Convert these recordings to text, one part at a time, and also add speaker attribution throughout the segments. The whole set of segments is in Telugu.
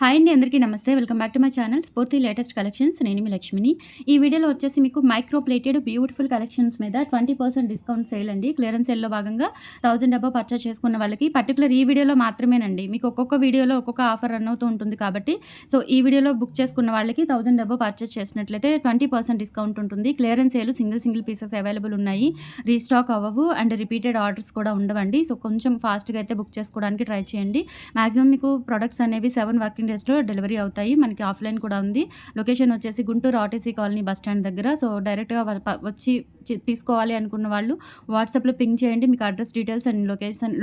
Speaker 1: హాయ్ అండి, అందరికీ నమస్తే. Welcome back to my channel స్ఫూర్తి లేటెస్ట్ కలెక్షన్స్. నేను మీ లక్ష్మిని. ఈ వీడియోలో వచ్చేసి మీకు మైక్రో ప్లేటెడ్ బ్యూటిఫుల్ కలెక్షన్స్ మీద 20% డిస్కౌంట్ సేల్ అండి. క్లియరెన్స్ సేల్‌లో భాగంగా 1000 అబోవ్ పర్చేస్ చేసుకున్న వాళ్ళకి పర్టిక్యులర్ ఈ వీడియోలో మాత్రమేనండి. మీకు ఒక్కొక్క వీడియోలో ఒక్కొక్క ఆఫర్ రన్ అవుతూ ఉంటుంది కాబట్టి ఈ వీడియోలో బుక్ చేసుకున్న వాళ్ళకి 1000 అబోవ్ పర్చేస్ చేసినట్లయితే 20% డిస్కౌంట్ ఉంటుంది. Clearance sale single pieces available ఉన్నాయి. రీస్టాక్ అవ్వవు అండ్ రిపీటెడ్ ఆర్డర్స్ కూడా ఉండవండి. కొంచెం ఫాస్ట్‌గా అయితే బుక్ చేసుకోవడానికి ట్రై చేయండి. మాక్సిమం మీకు ప్రొడక్ట్స్ అనేవి 7 వర్కింగ్ డేస్‌లో డెలివరీ అవుతాయి. మనకి ఆఫ్‌లైన్ కూడా ఉంది. లొకేషన్ వచ్చేసి Guntur RTC colony bus stand దగ్గర. డైరెక్ట్‌గా వచ్చి తీసుకోవాలి అనుకున్న వాళ్ళు వాట్సాప్‌లో పింగ్ చేయండి. మీకు అడ్రస్ డీటెయిల్స్ అండ్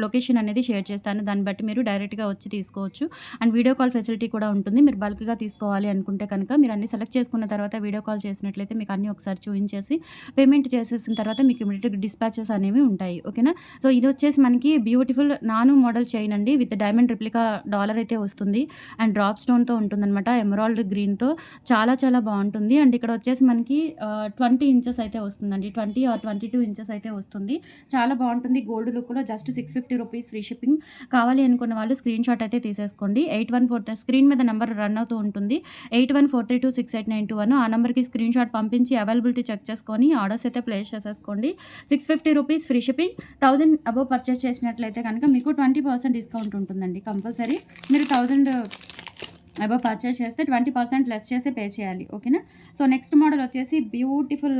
Speaker 1: లొకేషన్ అనేది షేర్ చేస్తాను. దాన్ని బట్టి మీరు డైరెక్ట్‌గా వచ్చి తీసుకోవచ్చు. అండ్ వీడియో కాల్ ఫెసిలిటీ కూడా ఉంటుంది. మీరు బల్క్‌గా తీసుకోవాలి అనుకుంటే కనుక మీరు అన్ని సెలెక్ట్ చేసుకున్న తర్వాత వీడియో కాల్ చేసినట్లయితే మీకు అన్నీ ఒకసారి చూయించేసి పేమెంట్ చేసేసిన తర్వాత మీకు ఇమ్మీడియేట్‌గా డిస్పాచెస్ అనేవి ఉంటాయి. ఓకేనా? ఇది వచ్చేసి మనకి బ్యూటిఫుల్ నాను మోడల్ చైన్ అండి. విత్ డైమండ్ రిప్లికా డాలర్ అయితే వస్తుంది. అండ్ డ్రాప్ స్టోన్‌తో ఉంటుందనమాట. ఎమరాల్డ్ గ్రీన్‌తో చాలా బావుంటుంది. అండ్ ఇక్కడ వచ్చేసి మనకి 20 ఇంచెస్ అయితే వస్తుందండి. 20 ఆర్ 22 ఇంచెస్ అయితే వస్తుంది. చాలా బావుంటుంది. గోల్డ్ లుక్‌లో జస్ట్ ₹650 ఫ్రీ షిప్పింగ్. కావాలి అనుకున్న వాళ్ళు స్క్రీన్ షాట్ అయితే తీసేసుకోండి. 8143 స్క్రీన్ మీద నంబర్ రన్ అవుతూ ఉంటుంది. 8143268921 ఆ నంబర్‌కి స్క్రీన్ షాట్ పంపించి అవైలబిలిటీ చెక్ చేసుకొని ఆర్డర్స్ అయితే ప్లేస్ చేసేసుకోండి. ₹650 ఫ్రీ షిప్పింగ్. 1000 అబోవ్ పర్చేస్ చేసినట్లయితే కనుక మీకు 20% డిస్కౌంట్ ఉంటుందండి. కంపల్సరీ మీరు 1000 అబోవ్ పర్చేస్ చేస్తే 20% లెస్ చేసి పే చేయాలి. ఓకేనా? నెక్స్ట్ మోడల్ వచ్చేసి బ్యూటిఫుల్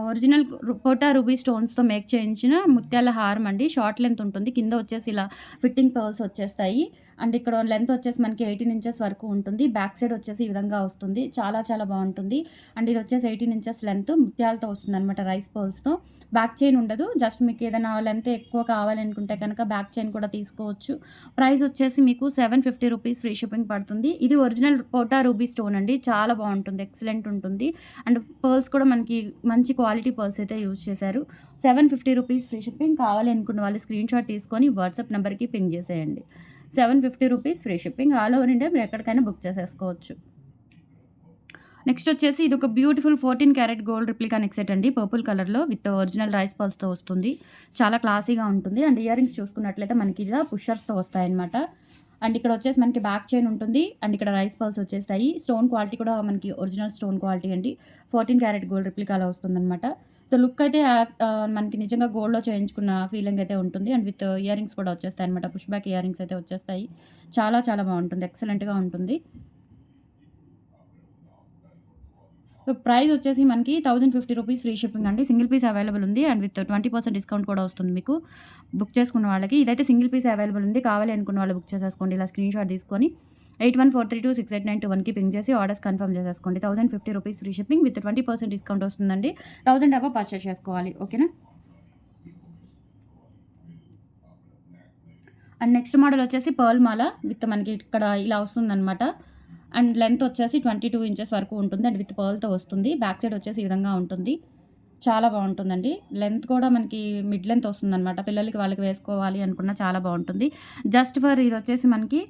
Speaker 1: ఒరిజినల్ కోటా రూబీ స్టోన్స్‌తో మేక్ చేయించిన ముత్యాల హారం అండి. షార్ట్ లెంత్ ఉంటుంది. కింద వచ్చేసి ఇలా ఫిట్టింగ్ పర్ల్స్ వచ్చేస్తాయి. అండ్ ఇక్కడ లెంత్ వచ్చేసి మనకి 18 ఇంచెస్ వరకు ఉంటుంది. బ్యాక్ సైడ్ వచ్చేసి ఈ విధంగా వస్తుంది. చాలా బావుంటుంది. అండ్ ఇది వచ్చేసి 18 ఇంచెస్ లెంత్ ముత్యాలతో వస్తుందనమాట, రైస్ పర్ల్స్‌తో. బ్యాక్ చైన్ ఉండదు. జస్ట్ మీకు ఏదైనా లెంత్ ఎక్కువ కావాలనుకుంటే కనుక బ్యాక్ చైన్ కూడా తీసుకోవచ్చు. ప్రైస్ వచ్చేసి మీకు ₹750 ఫ్రీ షిప్పింగ్ పడుతుంది. ఇది ఒరిజినల్ కోటా రూబీ స్టోన్ అండి. చాలా బావుంటుంది. ఎక్సలెంట్ ఉంటుంది. అండ్ పర్ల్స్ కూడా మనకి మంచి క్వాలిటీ పర్ల్స్ అయితే యూజ్ చేశారు. ₹750 ఫ్రీ షిప్పింగ్. కావాలి అనుకున్న వాళ్ళు స్క్రీన్ షాట్ తీసుకొని వాట్సాప్ నెంబర్‌కి పింగ్ చేసేయండి. ₹750 free shipping. All over India మీరు ఎక్కడికైనా బుక్ చేసేసుకోవచ్చు. నెక్స్ట్ వచ్చేసి ఇదొక beautiful 14 carat gold replica neck set అండి. పర్పుల్ కలర్‌లో విత్ ఒరిజినల్ రైస్ పర్ల్స్‌తో వస్తుంది. చాలా క్లాసీగా ఉంటుంది. అండ్ ఇయర్ రింగ్స్ చూసుకున్నట్లయితే మనకి ఇలా పుషర్స్‌తో వస్తాయన్నమాట. అండ్ ఇక్కడ వచ్చేసి మనకి బ్యాక్ చైన్ ఉంటుంది. అండ్ ఇక్కడ రైస్ పర్ల్స్ వచ్చేస్తాయి. స్టోన్ క్వాలిటీ కూడా మనకి ఒరిజినల్ స్టోన్ క్వాలిటీ అండి. 14 క్యారెట్ గోల్డ్ రిప్లికాలో వస్తుందన్నమాట. లుక్ అయితే మనకి నిజంగా గోల్డ్‌లో చేయించుకున్న ఫీలింగ్ అయితే ఉంటుంది. అండ్ విత్ ఇయర్ రింగ్స్ కూడా వచ్చేస్తాయన్నమాట. పుష్ బ్యాక్ ఇయర్ రింగ్స్ అయితే వచ్చేస్తాయి. చాలా బావుంటుంది. ఎక్సలెంట్‌గా ఉంటుంది. ప్రైస్ వచ్చేసి మనకి ₹1050 ఫ్రీ షిప్పింగ్ అండి. సింగిల్ పీస్ అవైలబుల్ ఉంది. అండ్ విత్ 20% డిస్కౌంట్ కూడా వస్తుంది మీకు బుక్ చేసుకున్న వాళ్ళకి. ఇదైతే సింగిల్ పీస్ అవైలబుల్ ఉంది. కావాలి అనుకున్న వాళ్ళు బుక్ చేసేసుకోండి. ఇలా స్క్రీన్ షాట్ తీసుకొని 8143268921కి పింగ్ చేసి ఆర్డర్స్ కన్ఫర్మ్ చేసేసుకోండి. ₹1050 ఫ్రీ షిప్పింగ్ విత్ 20% డిస్కౌంట్ వస్తుందండి. 1000 అబోవ్ పర్చేస్ చేసుకోవాలి. ఓకేనా? అండ్ నెక్స్ట్ మోడల్ వచ్చేసి పర్ల్ మాల విత్ మనకి ఇక్కడ ఇలా వస్తుందనమాట. అండ్ లెంత్ వచ్చేసి 22 ఇంచెస్ వరకు ఉంటుంది. అండ్ విత్ పర్ల్‌తో వస్తుంది. బ్యాక్ సైడ్ వచ్చేసి ఈ విధంగా ఉంటుంది. చాలా బావుంటుందండి. లెంత్ కూడా మనకి మిడ్ లెంత్ వస్తుందనమాట. పిల్లలకి వాళ్ళకి వేసుకోవాలి అనుకున్న చాలా బావుంటుంది. జస్ట్ ఫర్ ఇది వచ్చేసి మనకి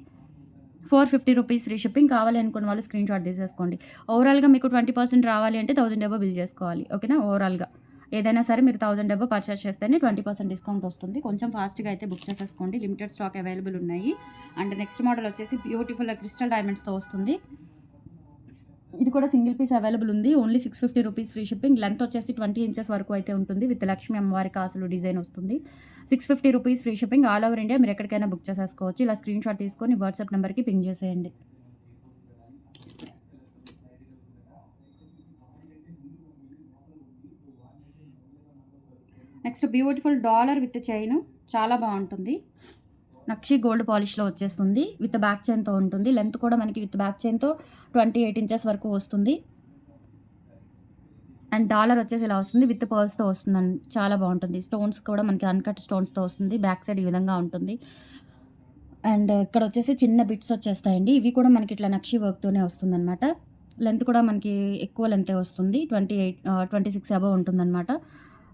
Speaker 1: ₹450 ఫ్రీ షిప్పింగ్. కావాలి అనుకున్న వాళ్ళు స్క్రీన్ షాట్ తీసేసుకోండి. ఓవరాల్‌గా మీకు 20% రావాలి అంటే 1000 అబోవ్ బిల్ చేసుకోవాలి. ఓకేనా? ఓవరాల్‌గా ఏదైనా సరే మీరు 1000 అబోవ్ పర్చేస్ చేస్తేనే 20% డిస్కౌంట్ వస్తుంది. కొంచెం ఫాస్ట్‌గా అయితే బుక్ చేసేసుకోండి. లిమిటెడ్ స్టాక్ అవైలబుల్ ఉన్నాయి. అండ్ నెక్స్ట్ మోడల్ వచ్చేసి బ్యూటిఫుల్ క్రిస్టల్ డైమండ్స్‌తో వస్తుంది. ఇది కూడా సింగిల్ పీస్ అవైలబుల్ ఉంది. Only ₹650 free shipping. లెంత్ వచ్చేసి 20 ఇంచెస్ వరకు అయితే ఉంటుంది. విత్ లక్ష్మీ అమ్మవారి కాసులు డిజైన్ వస్తుంది. ₹650 free shipping. All over India మీరు ఎక్కడికైనా బుక్ చేసేసుకోవచ్చు. ఇలా స్క్రీన్ షాట్ తీసుకొని వాట్సాప్ నెంబర్‌కి పింగ్ చేసేయండి. Next beautiful dollar with chain. చాలా బావుంటుంది. నక్షి గోల్డ్ పాలిష్‌లో వచ్చేస్తుంది. విత్ బ్యాక్ చైన్‌తో ఉంటుంది. లెంత్ కూడా మనకి విత్ బ్యాక్ చైన్‌తో 28 ఇంచెస్ వరకు వస్తుంది. అండ్ డాలర్ వచ్చేసి ఇలా వస్తుంది. విత్ పర్ల్స్‌తో వస్తుందండి. చాలా బావుంటుంది. స్టోన్స్ కూడా మనకి అన్‌కట్ స్టోన్స్‌తో వస్తుంది. బ్యాక్ సైడ్ ఈ విధంగా ఉంటుంది. అండ్ ఇక్కడ వచ్చేసి చిన్న బిట్స్ వచ్చేస్తాయండి. ఇవి కూడా మనకి ఇట్లా నక్షి వర్క్‌తోనే వస్తుందనమాట. లెంత్ కూడా మనకి ఎక్కువ లెంతే వస్తుంది. 26 అబోవ్ ఉంటుందనమాట.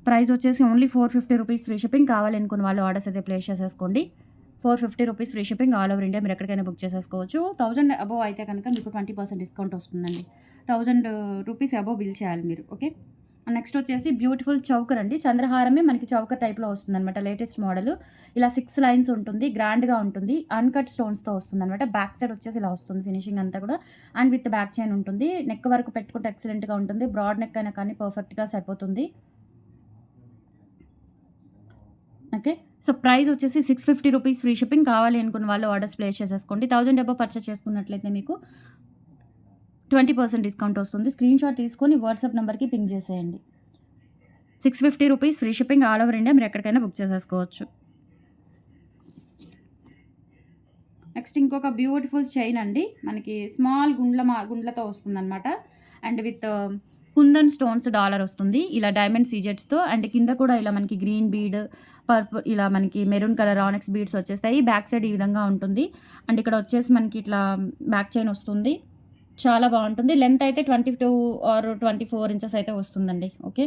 Speaker 1: ప్రైస్ వచ్చేసి ఓన్లీ ₹450 ఫ్రీ షిప్పింగ్. కావాలి అనుకున్న వాళ్ళు ఆర్డర్స్ అయితే ప్లేస్ చేసేసుకోండి. ₹450 free shipping. All over India మీరు ఎక్కడికైనా బుక్ చేసేసుకోవచ్చు. 1000 అబోవ్ అయితే కనుక మీకు 20% డిస్కౌంట్ వస్తుందండి. ₹1000 అబోవ్ బిల్ చేయాలి మీరు. ఓకే. నెక్స్ట్ వచ్చేసి బ్యూటిఫుల్ చౌకర్ అండి. చంద్రహారమే మనకి చౌకర్ టైప్‌లో వస్తుందనమాట. Latest model. ఇలా 6 లైన్స్ ఉంటుంది. గ్రాండ్‌గా ఉంటుంది. అన్‌కట్ స్టోన్స్‌తో వస్తుందనమాట. బ్యాక్ సైడ్ వచ్చేసి ఇలా వస్తుంది ఫినిషింగ్ అంతా కూడా. అండ్ విత్ బ్యాక్ చైన్ ఉంటుంది. నెక్ వరకు పెట్టుకుంటే ఎక్సలెంట్‌గా ఉంటుంది. బ్రాడ్ నెక్ అయినా కానీ పర్ఫెక్ట్‌గా సరిపోతుంది. ఓకే. సో, ప్రైస్ వచ్చేసి 650 రూపీస్ ఫ్రీ షిప్పింగ్. కావాలి అనుకున్న వాళ్ళు ఆర్డర్స్ ప్లేస్ చేసేసుకోండి. 1000 అబోవ్ పర్చేస్ చేసుకున్నట్లయితే మీకు 20% డిస్కౌంట్ వస్తుంది. స్క్రీన్‌షాట్ తీసుకొని వాట్సాప్ నంబర్‌కి పింగ్ చేసేయండి. 650 rupees free shipping all over India. మీరు ఎక్కడికైనా బుక్ చేసేసుకోవచ్చు. నెక్స్ట్ ఇంకొక బ్యూటిఫుల్ చైన్ అండి. మనకి స్మాల్ గుండ్లతో వస్తుందనమాట. And with kundan stones dollar వస్తుంది. ఇలా డైమండ్ సీజెట్స్‌తో అండ్ కింద కూడా ఇలా మనకి గ్రీన్ బీడ్, ఇలా మనకి మెరూన్ కలర్ ఆనెక్స్ బీడ్స్ వచ్చేస్తాయి. బ్యాక్ సైడ్ ఈ విధంగా ఉంటుంది. అండ్ ఇక్కడ వచ్చేసి మనకి ఇట్లా బ్యాక్ చైన్ వస్తుంది. చాలా బావుంటుంది. లెంత్ అయితే 22 ఆర్ 24 ఇంచెస్ అయితే వస్తుందండి. ఓకే.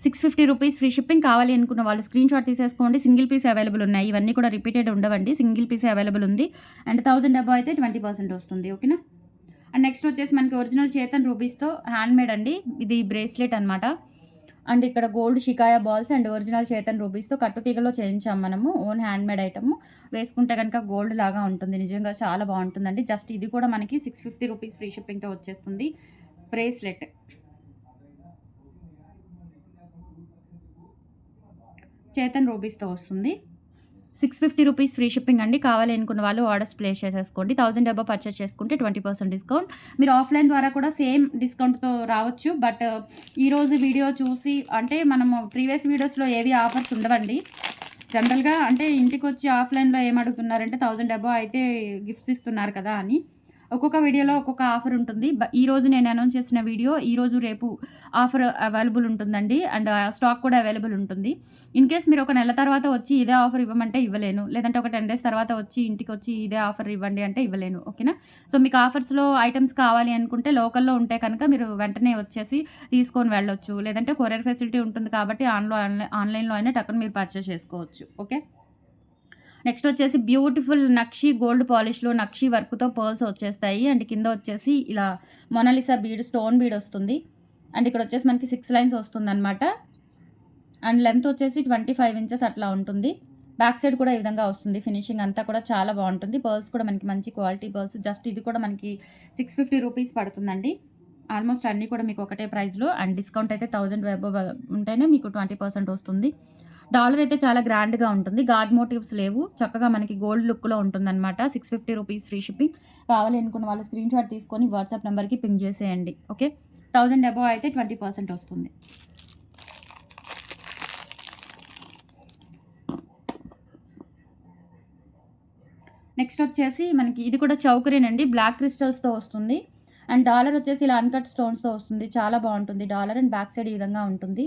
Speaker 1: 650 rupees free shipping. కావాలి అనుకున్న వాళ్ళు స్క్రీన్‌షాట్ తీసేసుకోండి. సింగిల్ పీస్ అవైలబుల్ ఉన్నాయి. ఇవన్నీ కూడా రిపీటెడ్ ఉండవండి. సింగిల్ పీసే అవైలబుల్ ఉంది. అండ్ 1000 అబోవ్ అయితే 20% వస్తుంది. ఓకేనా. అండ్ నెక్స్ట్ వచ్చేసి మనకి ఒరిజినల్ చేతన్ రూబీస్‌తో హ్యాండ్‌మేడ్ అండి. ఇది బ్రేస్లెట్ అనమాట. అండ్ ఇక్కడ గోల్డ్ షికాయా బాల్స్ అండ్ ఒరిజినల్ చేతన్ రూబీస్‌తో కట్టుతీగలో చేయించాం మనము. Own handmade item. వేసుకుంటే గనుక గోల్డ్ లాగా ఉంటుంది. నిజంగా చాలా బావుంటుందండి. జస్ట్ ఇది కూడా మనకి 650 రూపీస్ ఫ్రీ షిప్పింగ్‌తో వచ్చేస్తుంది. బ్రేస్లెట్. చేతన్ రూబీస్‌తో వస్తుంది. 650 రూపీస్ ఫ్రీ షిప్పింగ్ అండి. కావాలి అనుకున్న వాళ్ళు ఆర్డర్స్ ప్లేస్ చేసేసుకోండి. 1000 అబోవ్ పర్చేస్ చేసుకుంటే 20% డిస్కౌంట్. మీరు ఆఫ్‌లైన్ ద్వారా కూడా సేమ్ డిస్కౌంట్‌తో రావచ్చు. బట్ ఈరోజు వీడియో చూసి అంటే మనము ప్రీవియస్ వీడియోస్‌లో ఏవి ఆఫర్స్ ఉండవండి. జనరల్‌గా అంటే ఇంటికొచ్చి ఆఫ్‌లైన్‌లో ఏమడుగుతున్నారంటే 1000 అబోవ్ అయితే గిఫ్ట్స్ ఇస్తున్నారు కదా అని. ఒక్కొక్క వీడియోలో ఒక్కొక్క ఆఫర్ ఉంటుంది. ఈరోజు నేను అనౌన్స్ చేసిన వీడియో ఈరోజు, రేపు ఆఫర్ అవైలబుల్ ఉంటుందండి. అండ్ స్టాక్ కూడా అవైలబుల్ ఉంటుంది. ఇన్‌కేస్ మీరు ఒక నెల తర్వాత వచ్చి ఇదే ఆఫర్ ఇవ్వమంటే ఇవ్వలేను. లేదంటే ఒక 10 డేస్ తర్వాత వచ్చి ఇంటికొచ్చి ఇదే ఆఫర్ ఇవ్వండి అంటే ఇవ్వలేను. ఓకేనా. సో, మీకు ఆఫర్స్‌లో ఐటెమ్స్ కావాలి అనుకుంటే లోకల్‌లో ఉంటే కనుక మీరు వెంటనే వచ్చేసి తీసుకొని వెళ్ళొచ్చు. లేదంటే కొరియర్ ఫెసిలిటీ ఉంటుంది కాబట్టి ఆన్‌లైన్‌లో అయినా టక్కున మీరు పర్చేస్ చేసుకోవచ్చు. ఓకే. నెక్స్ట్ వచ్చేసి బ్యూటిఫుల్ నక్షి గోల్డ్ పాలిష్‌లో నక్షి వర్క్‌తో పర్ల్స్ వచ్చేస్తాయి. అండ్ కింద వచ్చేసి ఇలా మొనాలిసా బీడ్, స్టోన్ బీడ్ వస్తుంది. అండ్ ఇక్కడ వచ్చేసి మనకి 6 లైన్స్ వస్తుందనమాట. అండ్ లెంత్ వచ్చేసి 25 ఇంచెస్ అట్లా ఉంటుంది. బ్యాక్ సైడ్ కూడా ఈ విధంగా వస్తుంది. ఫినిషింగ్ అంతా కూడా చాలా బావుంటుంది. పర్ల్స్ కూడా మనకి మంచి క్వాలిటీ పర్ల్స్. జస్ట్ ఇది కూడా మనకి 650 రూపీస్ పడుతుందండి. ఆల్మోస్ట్ అన్నీ కూడా మీకు ఒకటే ప్రైస్‌లో అండ్ డిస్కౌంట్ అయితే 1000 అబోవ్ ఉంటేనే మీకు 20% వస్తుంది. డాలర్ అయితే చాలా గ్రాండ్‌గా ఉంటుంది. గాడ్ మోటివ్స్ లేవు. చక్కగా మనకి గోల్డ్ లుక్‌లో ఉంటుందనమాట. 650 రూపీస్ ఫ్రీ షిప్పింగ్. కావాలి అనుకున్న వాళ్ళు స్క్రీన్‌షాట్ తీసుకొని వాట్సాప్ నంబర్‌కి పింగ్ చేసేయండి. ఓకే. 1000 అబోవ్ అయితే 20% వస్తుంది. నెక్స్ట్ వచ్చేసి మనకి ఇది కూడా చౌకరీనండి. బ్లాక్ క్రిస్టల్స్‌తో వస్తుంది. అండ్ డాలర్ వచ్చేసి ఇలా అన్‌కట్ స్టోన్స్‌తో వస్తుంది. చాలా బావుంటుంది డాలర్. అండ్ బ్యాక్ సైడ్ ఈ విధంగా ఉంటుంది.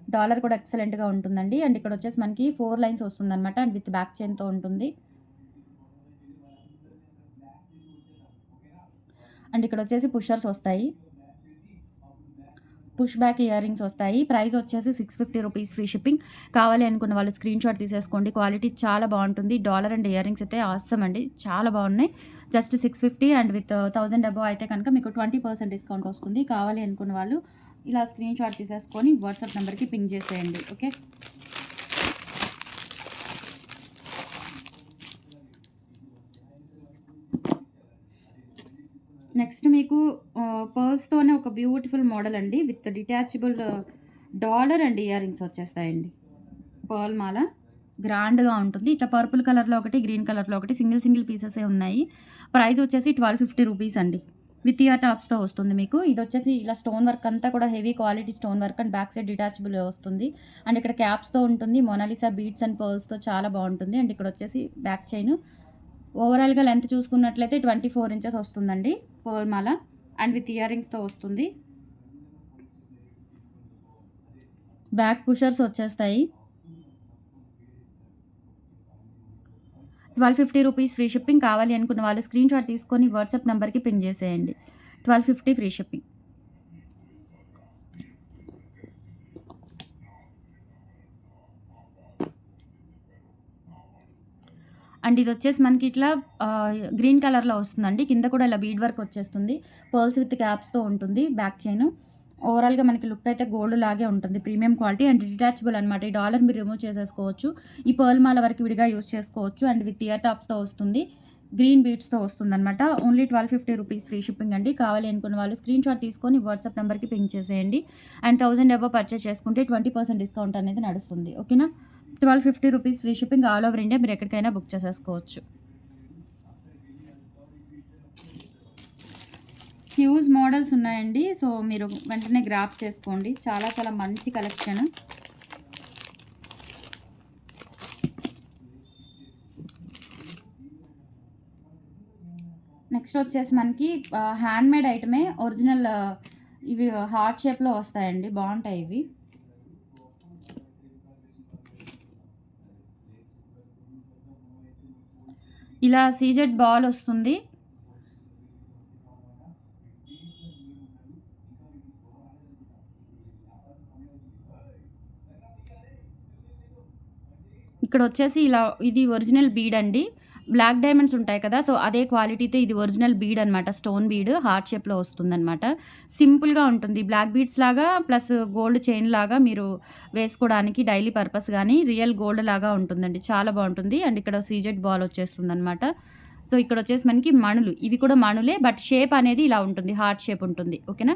Speaker 1: డాలర్ కూడా ఎక్సలెంట్‌గా ఉంటుందండి. అండ్ ఇక్కడ వచ్చేసి మనకి 4 లైన్స్ వస్తుందనమాట. అండ్ విత్ బ్యాక్ చైన్‌తో ఉంటుంది. అండ్ ఇక్కడ వచ్చేసి పుషర్స్ వస్తాయి. పుష్ బ్యాక్ ఇయర్ రింగ్స్ వస్తాయి. ప్రైస్ వచ్చేసి 650 రూపీస్ ఫ్రీ షిప్పింగ్. కావాలి అనుకున్న వాళ్ళు స్క్రీన్‌షాట్ తీసేసుకోండి. క్వాలిటీ చాలా బావుంటుంది. డాలర్ అండ్ ఇయర్ రింగ్స్ అయితే ఆసమ్ అండి. చాలా బావున్నాయి. జస్ట్ 650 అండ్ విత్ 1000 అబోవ్ అయితే కనుక మీకు 20% డిస్కౌంట్ వస్తుంది. కావాలి అనుకున్న వాళ్ళు ఇలా స్క్రీన్‌షాట్ తీసేసుకొని వాట్సాప్ నంబర్‌కి పింగ్ చేసేయండి. ఓకే. నెక్స్ట్ మీకు పర్ల్స్‌తోనే ఒక బ్యూటిఫుల్ మోడల్ అండి. With detachable dollar and earrings వచ్చేస్తాయండి. పర్ల్ మాల గ్రాండ్‌గా ఉంటుంది. ఇట్లా పర్పుల్ కలర్‌లో ఒకటి, గ్రీన్ కలర్‌లో ఒకటి సింగిల్ పీసెసే ఉన్నాయి. ప్రైస్ వచ్చేసి 1250 రూపీస్ అండి. విత్ ఇయర్ టాప్స్‌తో వస్తుంది మీకు. ఇదొచ్చేసి ఇలా స్టోన్ వర్క్ అంతా కూడా heavy quality stone work and back side detachable వస్తుంది. అండ్ ఇక్కడ క్యాప్స్‌తో ఉంటుంది. మొనాలిసా బీడ్స్ అండ్ పర్ల్స్‌తో చాలా బావుంటుంది. అండ్ ఇక్కడ వచ్చేసి బ్యాక్ చైన్. ఓవరాల్‌గా లెంత్ చూసుకున్నట్లయితే 24 ఇంచెస్ వస్తుందండి పర్ల్ మాల. అండ్ విత్ ఇయర్ రింగ్స్‌తో వస్తుంది. బ్యాక్ పుషర్స్ వచ్చేస్తాయి. 1250 రూపీస్ ఫ్రీ షిప్పింగ్. కావాలి అనుకున్న వాళ్ళు స్క్రీన్‌షాట్ తీసుకొని వాట్సాప్ నంబర్‌కి పింగ్ చేసేయండి. 1250 ఫ్రీ షిప్పింగ్. అండ్ ఇది వచ్చేసి మనకి ఇట్లా గ్రీన్ కలర్‌లో వస్తుందండి. కింద కూడా ఇలా బీడ్ వర్క్ వచ్చేస్తుంది. పర్ల్స్ విత్ క్యాప్స్‌తో ఉంటుంది బ్యాక్ చైను. ఓవరాల్‌గా మనకి లుక్ అయితే గోల్డ్ లాగే ఉంటుంది. ప్రీమియం క్వాలిటీ అండ్ డిటాచబుల్ అనమాట. ఈ డాలర్ మీరు రిమూవ్ చేసేసుకోవచ్చు. ఈ పర్ల్ మాల వరకు విడిగా యూజ్ చేసుకోవచ్చు. అండ్ విత్ ఇయర్ టాప్స్‌తో వస్తుంది. గ్రీన్ బీడ్స్‌తో వస్తుందనమాట. ఓన్లీ 1250 రూపీస్ ఫ్రీ షిప్పింగ్ అండి. కావాలి అనుకున్న వాళ్ళు స్క్రీన్‌షాట్ తీసుకొని వాట్సాప్ నంబర్‌కి పింగ్ చేసేయండి. అండ్ 1000 అబోవ్ పర్చేజ్ చేసుకుంటే 20% డిస్కౌంట్ అనేది నడుస్తుంది. ఓకేనా? 1250 rupees free shipping all over India. మీరు ఎక్కడికైనా బుక్ చేసేసుకోవచ్చు. హ్యూజ్ మోడల్స్ ఉన్నాయండి. సో, మీరు వెంటనే గ్రాబ్ చేసుకోండి. చాలా చాలా మంచి కలెక్షన్. నెక్స్ట్ వచ్చేసి మనకి హ్యాండ్‌మేడ్ ఐటమే ఒరిజినల్ ఇవి హార్ట్ షేప్‌లో వస్తాయండి. బావుంటాయి ఇవి. ఇలా సీజెడ్ బాల్ వస్తుంది. ఇక్కడొచ్చేసి ఇలా ఇది ఒరిజినల్ బీడ్ అండి. బ్లాక్ డైమండ్స్ ఉంటాయి కదా! సో, అదే క్వాలిటీతో ఇది ఒరిజినల్ బీడ్ అనమాట. స్టోన్ బీడ్ హార్ట్ షేప్‌లో వస్తుందనమాట. సింపుల్‌గా ఉంటుంది. బ్లాక్ బీడ్స్ లాగా ప్లస్ గోల్డ్ చైన్ లాగా మీరు వేసుకోవడానికి డైలీ పర్పస్ గానీ రియల్ గోల్డ్ లాగా ఉంటుందండి. చాలా బావుంటుంది. అండ్ ఇక్కడ సీజెడ్ బాల్ వచ్చేస్తుందనమాట. సో, ఇక్కడొచ్చేసి మనకి మణులు. ఇవి కూడా మణులే బట్ షేప్ అనేది ఇలా ఉంటుంది. హార్ట్ షేప్ ఉంటుంది. ఓకేనా?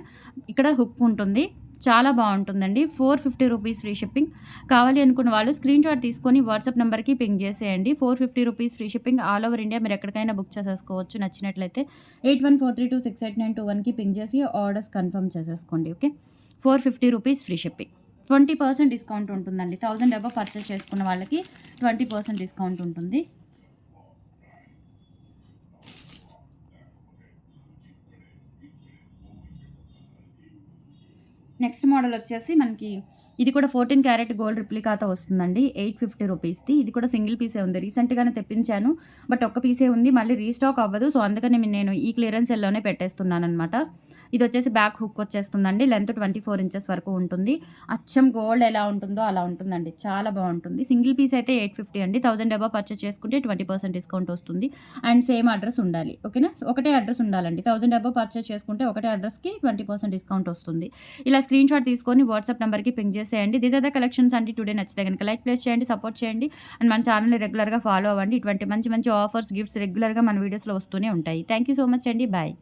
Speaker 1: ఇక్కడ హుక్ ఉంటుంది. చాలా బావుంటుందండి. 450 రూపీస్ ఫ్రీ షిప్పింగ్. కావాలి అనుకున్న వాళ్ళు స్క్రీన్‌షాట్ తీసుకొని వాట్సాప్ నంబర్‌కి పింగ్ చేసేయండి. 450 rupees free shipping all over India. మీరు ఎక్కడికైనా బుక్ చేసేసుకోవచ్చు నచ్చినట్లయితే. 8143268921కి పింగ్ చేసి ఆర్డర్స్ కన్ఫర్మ్ చేసేసుకోండి. Okay. 450 rupees free shipping. 20% discount ఉంటుందండి. 1000 అబోవ్ పర్చేజ్ చేసుకున్న వాళ్ళకి 20% డిస్కౌంట్ ఉంటుంది. నెక్స్ట్ మోడల్ వచ్చేసి మనకి ఇది కూడా 14 క్యారెట్ గోల్డ్ రిప్లికాతో వస్తుందండి. 850 రూపీస్‌ది. ఇది కూడా సింగిల్ పీసే ఉంది. రీసెంట్‌గానే తెప్పించాను. బట్ ఒక్క పీసే ఉంది. మళ్ళీ రీస్టాక్ అవ్వదు. సో, అందుకని నేను ఈ క్లియరెన్స్ సేల్‌లోనే పెట్టేస్తున్నాననమాట. ఇదొచ్చేసి బ్యాక్ హుక్ వచ్చేస్తుందండి. లెంత్ 24 ఇంచెస్ వరకు ఉంటుంది. అచ్చం గోల్డ్ ఎలా ఉంటుందో అలా ఉంటుందండి. చాలా బావుంటుంది. సింగిల్ పీస్ అయితే 850 అండి. 1000 అబోవ్ పర్చేజ్ చేసుకుంటే 20% డిస్కౌంట్ వస్తుంది. అండ్ సేమ్ అడ్రస్ ఉండాలి. ఓకేనా? ఒకటే అడ్రస్ ఉండాలండి. 1000 అబోవ్ పర్చేజ్ చేసుకుంటే ఒకటే అడ్రస్‌కి 20% డిస్కౌంట్ వస్తుంది. ఇలా స్క్రీన్‌షాట్ తీసుకొని వాట్సాప్ నంబర్‌కి పింగ్ చేసేయండి. దీస్ ఆర్ ద కలెక్షన్స్ అండి. టుడే నచ్చితే గనుక లైక్ ప్లేస్ చేయండి, సపోర్ట్ చేయండి. అండ్ మన ఛానెల్‌ని రెగ్యులర్‌గా ఫాలో అవ్వండి. ఇటువంటి మంచి మంచి ఆఫర్స్, గిఫ్ట్స్ రెగ్యులర్‌గా మన వీడియోస్‌లో వస్తూనే ఉంటాయి. థాంక్ యూ సో మచ్ అండి. బాయ్.